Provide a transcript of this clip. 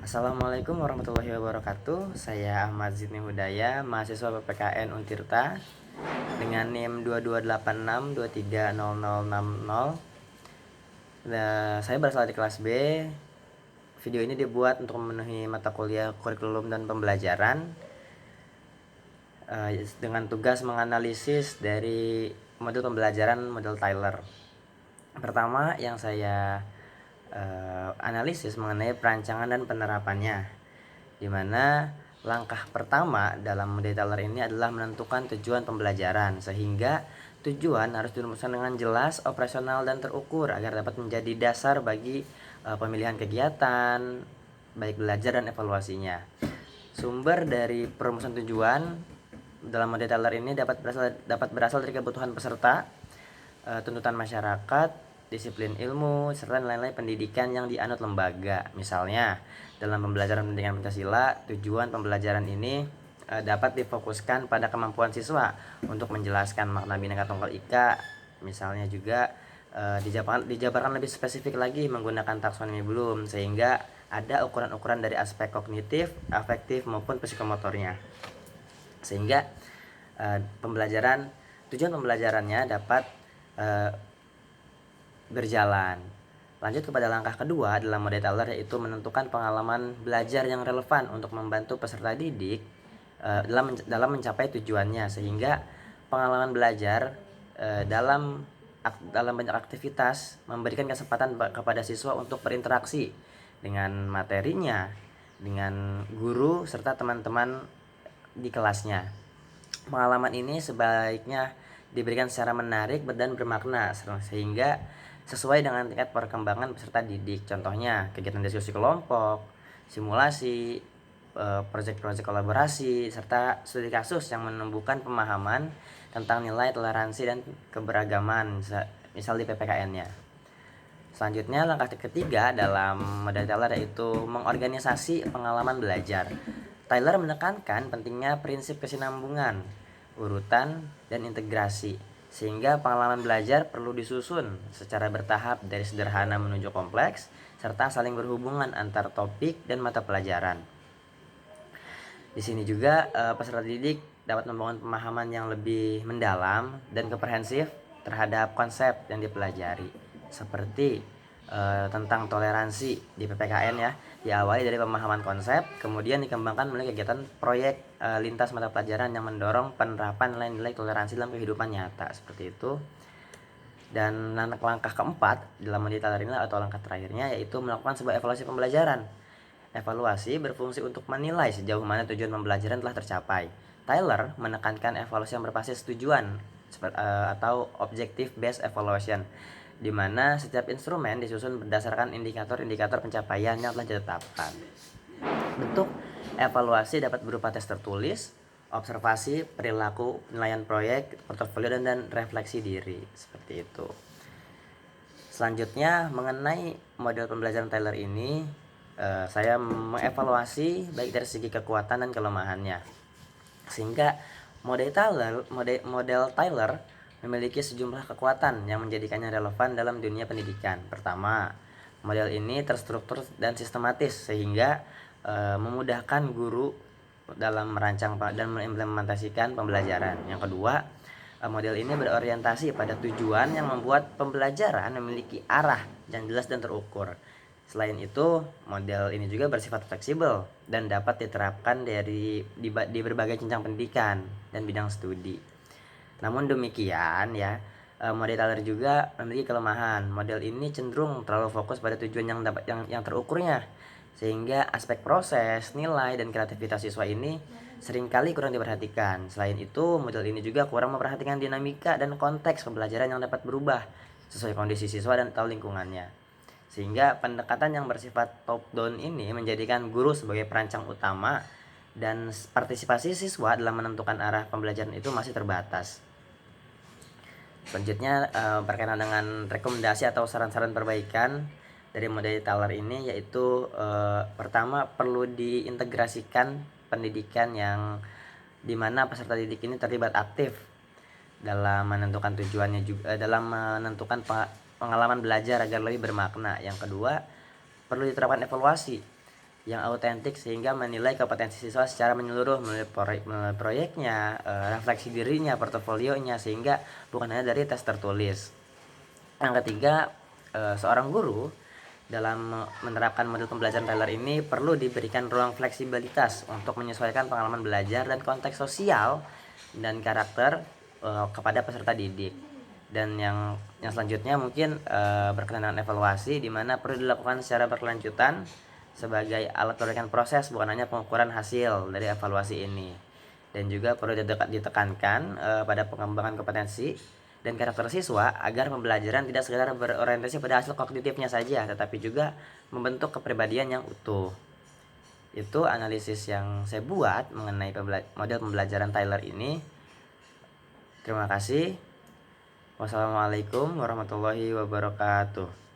Assalamualaikum warahmatullahi wabarakatuh. Saya Ahmad Zidni Hudaya, mahasiswa PPKN Untirta dengan NIM 2286230060. Saya berasal dari kelas B. Video ini dibuat untuk memenuhi mata kuliah kurikulum dan pembelajaran dengan tugas menganalisis dari model pembelajaran model Tyler. Pertama yang saya analisis mengenai perancangan dan penerapannya, di mana langkah pertama dalam model Tyler ini adalah menentukan tujuan pembelajaran, sehingga tujuan harus dirumuskan dengan jelas, operasional, dan terukur agar dapat menjadi dasar bagi pemilihan kegiatan, baik belajar dan evaluasinya. Sumber dari perumusan tujuan dalam model Tyler ini dapat berasal dari kebutuhan peserta, tuntutan masyarakat, disiplin ilmu, serta nilai-nilai pendidikan yang dianut lembaga. Misalnya, dalam pembelajaran pendidikan Pancasila, tujuan pembelajaran ini dapat difokuskan pada kemampuan siswa untuk menjelaskan makna Bhinneka Tunggal Ika. Misalnya juga dijabarkan lebih spesifik lagi menggunakan taksonomi Bloom, sehingga ada ukuran-ukuran dari aspek kognitif, afektif maupun psikomotornya, sehingga tujuan pembelajarannya dapat berjalan. Lanjut kepada langkah kedua dalam model Tyler, yaitu menentukan pengalaman belajar yang relevan untuk membantu peserta didik dalam mencapai tujuannya, sehingga pengalaman belajar dalam banyak aktivitas memberikan kesempatan kepada siswa untuk berinteraksi dengan materinya, dengan guru, serta teman-teman di kelasnya. Pengalaman ini sebaiknya diberikan secara menarik dan bermakna, sehingga sesuai dengan tingkat perkembangan peserta didik. Contohnya, kegiatan diskusi kelompok, simulasi, proyek-proyek kolaborasi, serta studi kasus yang menumbuhkan pemahaman tentang nilai toleransi dan keberagaman, misal di PPKN-nya. Selanjutnya, langkah ketiga dalam model Tyler yaitu mengorganisasi pengalaman belajar. Tyler menekankan pentingnya prinsip kesinambungan, urutan, dan integrasi, sehingga pengalaman belajar perlu disusun secara bertahap dari sederhana menuju kompleks, serta saling berhubungan antar topik dan mata pelajaran. Di sini juga peserta didik dapat membangun pemahaman yang lebih mendalam dan komprehensif terhadap konsep yang dipelajari, seperti tentang toleransi di PPKN ya, diawali dari pemahaman konsep, kemudian dikembangkan melalui kegiatan proyek lintas mata pelajaran yang mendorong penerapan nilai-nilai toleransi dalam kehidupan nyata, seperti itu. Dan langkah keempat dalam model Tyler ini atau langkah terakhirnya yaitu melakukan sebuah evaluasi pembelajaran. Evaluasi berfungsi untuk menilai sejauh mana tujuan pembelajaran telah tercapai. Tyler menekankan evaluasi yang berbasis tujuan atau objective based evaluation, di mana setiap instrumen disusun berdasarkan indikator-indikator pencapaian yang telah ditetapkan. Bentuk evaluasi dapat berupa tes tertulis, observasi, perilaku, penilaian proyek, portofolio, dan refleksi diri, seperti itu. Selanjutnya, mengenai model pembelajaran Tyler ini, saya mengevaluasi baik dari segi kekuatan dan kelemahannya, sehingga model Tyler memiliki sejumlah kekuatan yang menjadikannya relevan dalam dunia pendidikan. Pertama, model ini terstruktur dan sistematis, sehingga memudahkan guru dalam merancang dan mengimplementasikan pembelajaran. Yang kedua, model ini berorientasi pada tujuan yang membuat pembelajaran memiliki arah yang jelas dan terukur. Selain itu, model ini juga bersifat fleksibel dan dapat diterapkan di berbagai jenjang pendidikan dan bidang studi. Namun demikian ya, model Tyler juga memiliki kelemahan. Model ini cenderung terlalu fokus pada tujuan yang terukurnya, sehingga aspek proses, nilai, dan kreativitas siswa ini seringkali kurang diperhatikan. Selain itu, model ini juga kurang memperhatikan dinamika dan konteks pembelajaran yang dapat berubah sesuai kondisi siswa dan atau lingkungannya. Sehingga pendekatan yang bersifat top down ini menjadikan guru sebagai perancang utama dan partisipasi siswa dalam menentukan arah pembelajaran itu masih terbatas. Selanjutnya berkaitan dengan rekomendasi atau saran-saran perbaikan dari model Tyler ini, yaitu pertama, perlu diintegrasikan pendidikan yang dimana peserta didik ini terlibat aktif dalam menentukan tujuannya, juga dalam menentukan pengalaman belajar agar lebih bermakna. Yang kedua, perlu diterapkan evaluasi yang autentik sehingga menilai kompetensi siswa secara menyeluruh melalui proyeknya, refleksi dirinya, portofolionya, sehingga bukan hanya dari tes tertulis. Yang ketiga, seorang guru dalam menerapkan model pembelajaran Tyler ini perlu diberikan ruang fleksibilitas untuk menyesuaikan pengalaman belajar dan konteks sosial dan karakter kepada peserta didik. Dan yang selanjutnya mungkin berkenaan dengan evaluasi, di mana perlu dilakukan secara berkelanjutan sebagai alat perbaikan proses, bukan hanya pengukuran hasil dari evaluasi ini. Dan juga perlu ditekankan pada pengembangan kompetensi dan karakter siswa agar pembelajaran tidak sekedar berorientasi pada hasil kognitifnya saja, tetapi juga membentuk kepribadian yang utuh. Itu analisis yang saya buat mengenai model pembelajaran Tyler ini. Terima kasih. Wassalamualaikum warahmatullahi wabarakatuh.